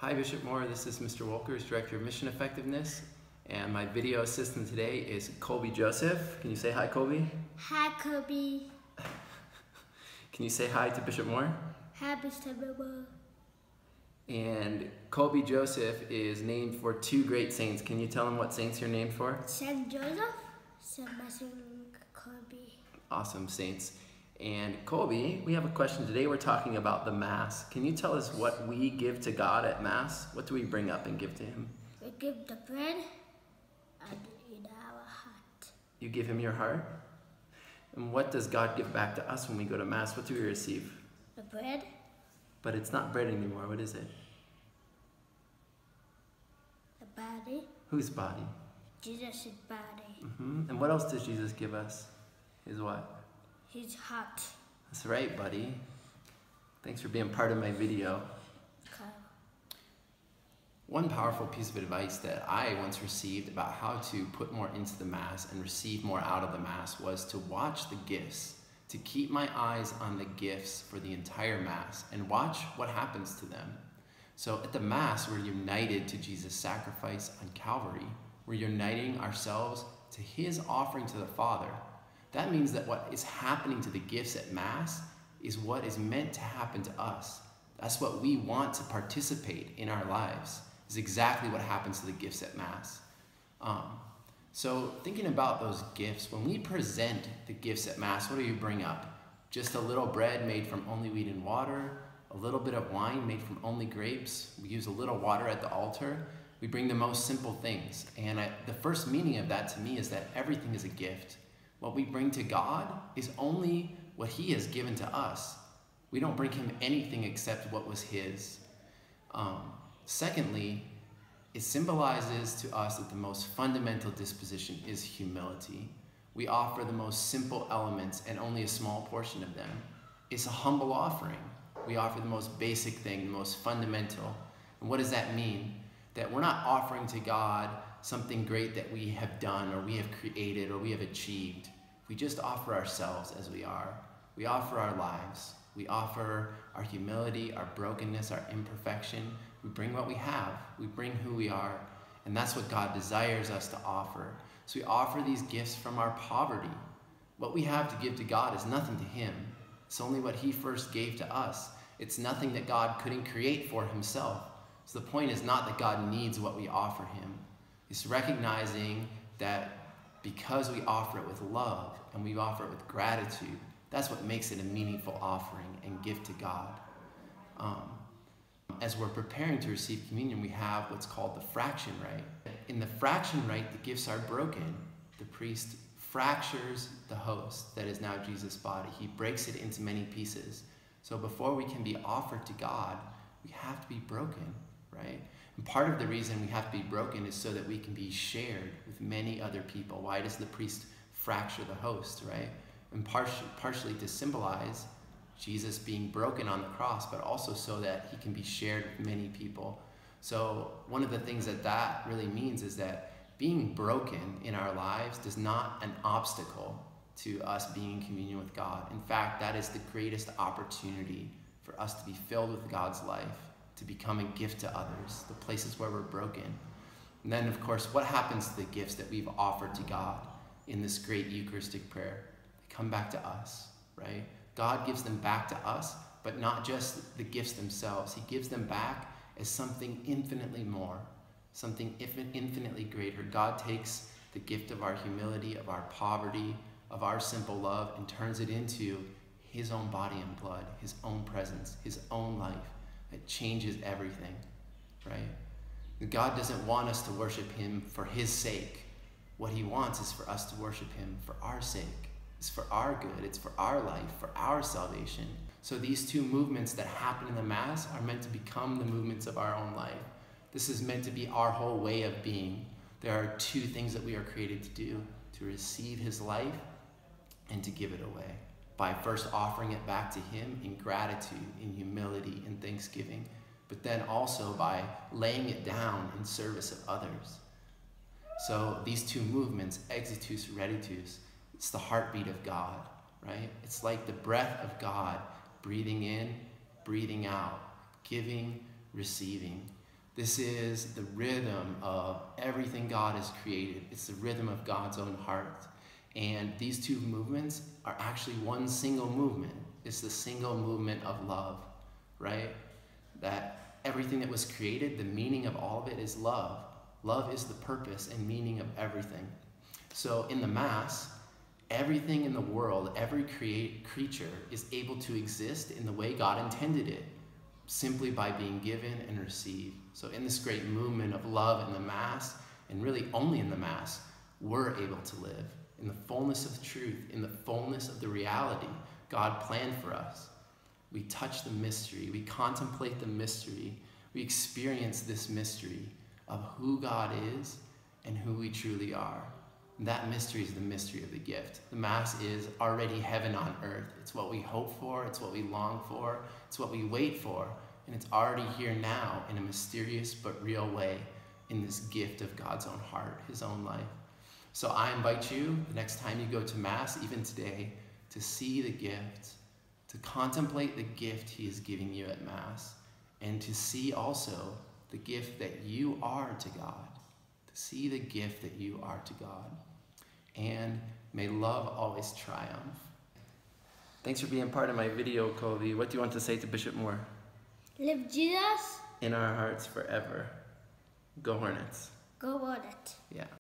Hi Bishop Moore, this is Mr. Woelkers, Director of Mission Effectiveness, and my video assistant today is Colby Joseph. Can you say hi, Colby? Hi, Colby. Can you say hi to Bishop Moore? Hi, Bishop Moore. And Colby Joseph is named for two great saints. Can you tell him what saints you're named for? Saint Joseph, Saint Matthew, Colby. Awesome saints. And Colby, we have a question today. We're talking about the Mass. Can you tell us what we give to God at Mass? What do we bring up and give to Him? We give the bread and in our heart. You give Him your heart? And what does God give back to us when we go to Mass? What do we receive? The bread. But it's not bread anymore. What is it? The body. Whose body? Jesus' body. And what else does Jesus give us? His what? His heart. That's right, buddy. Thanks for being part of my video. Okay. One powerful piece of advice that I once received about how to put more into the Mass and receive more out of the Mass was to watch the gifts, to keep my eyes on the gifts for the entire Mass and watch what happens to them. So at the Mass, we're united to Jesus' sacrifice on Calvary. We're uniting ourselves to His offering to the Father. That means that what is happening to the gifts at Mass is what is meant to happen to us. That's what we want to participate in our lives, is exactly what happens to the gifts at Mass. So thinking about those gifts, when we present the gifts at Mass, what do you bring up? Just a little bread made from only wheat and water, a little bit of wine made from only grapes. We use a little water at the altar. We bring the most simple things. And the first meaning of that to me is that everything is a gift. What we bring to God is only what He has given to us. We don't bring Him anything except what was His. Secondly, it symbolizes to us that the most fundamental disposition is humility. We offer the most simple elements and only a small portion of them. It's a humble offering. We offer the most basic thing, the most fundamental. And what does that mean? That we're not offering to God something great that we have done or we have created or we have achieved. We just offer ourselves as we are. We offer our lives. We offer our humility, our brokenness, our imperfection. We bring what we have. We bring who we are. And that's what God desires us to offer. So we offer these gifts from our poverty. What we have to give to God is nothing to Him. It's only what He first gave to us. It's nothing that God couldn't create for Himself. So the point is not that God needs what we offer Him. It's recognizing that because we offer it with love and we offer it with gratitude, that's what makes it a meaningful offering and gift to God. As we're preparing to receive communion, we have what's called the fraction rite. In the fraction rite, the gifts are broken. The priest fractures the host that is now Jesus' body. He breaks it into many pieces. So before we can be offered to God, we have to be broken, right? And part of the reason we have to be broken is so that we can be shared with many other people. Why does the priest fracture the host, right? And partially to symbolize Jesus being broken on the cross, but also so that He can be shared with many people. So one of the things that really means is that being broken in our lives is not an obstacle to us being in communion with God. In fact, that is the greatest opportunity for us to be filled with God's life, to become a gift to others, the places where we're broken. And then, of course, what happens to the gifts that we've offered to God in this great Eucharistic prayer? They come back to us, right? God gives them back to us, but not just the gifts themselves. He gives them back as something infinitely more, something infinitely greater. God takes the gift of our humility, of our poverty, of our simple love, and turns it into His own body and blood, His own presence, His own life. It changes everything, right? God doesn't want us to worship Him for His sake. What He wants is for us to worship Him for our sake. It's for our good. It's for our life, for our salvation. So these two movements that happen in the Mass are meant to become the movements of our own life. This is meant to be our whole way of being. There are two things that we are created to do: to receive His life and to give it away, by first offering it back to Him in gratitude, in humility, in thanksgiving, but then also by laying it down in service of others. So these two movements, exitus, reditus, it's the heartbeat of God, right? It's like the breath of God, breathing in, breathing out, giving, receiving. This is the rhythm of everything God has created. It's the rhythm of God's own heart. And these two movements are actually one single movement. It's the single movement of love, right? That everything that was created, the meaning of all of it is love. Love is the purpose and meaning of everything. So in the Mass, everything in the world, every creature is able to exist in the way God intended it, simply by being given and received. So in this great movement of love in the Mass, and really only in the Mass, we're able to live in the fullness of truth, in the fullness of the reality God planned for us. We touch the mystery, we contemplate the mystery, we experience this mystery of who God is and who we truly are. And that mystery is the mystery of the gift. The Mass is already heaven on earth. It's what we hope for, it's what we long for, it's what we wait for, and it's already here now in a mysterious but real way in this gift of God's own heart, his own life. So I invite you, the next time you go to Mass, even today, to see the gift, to contemplate the gift he is giving you at Mass, and to see also the gift that you are to God, to see the gift that you are to God. And may love always triumph. Thanks for being part of my video, Colby. What do you want to say to Bishop Moore? Live Jesus. In our hearts forever. Go Hornets. Go on it. Yeah.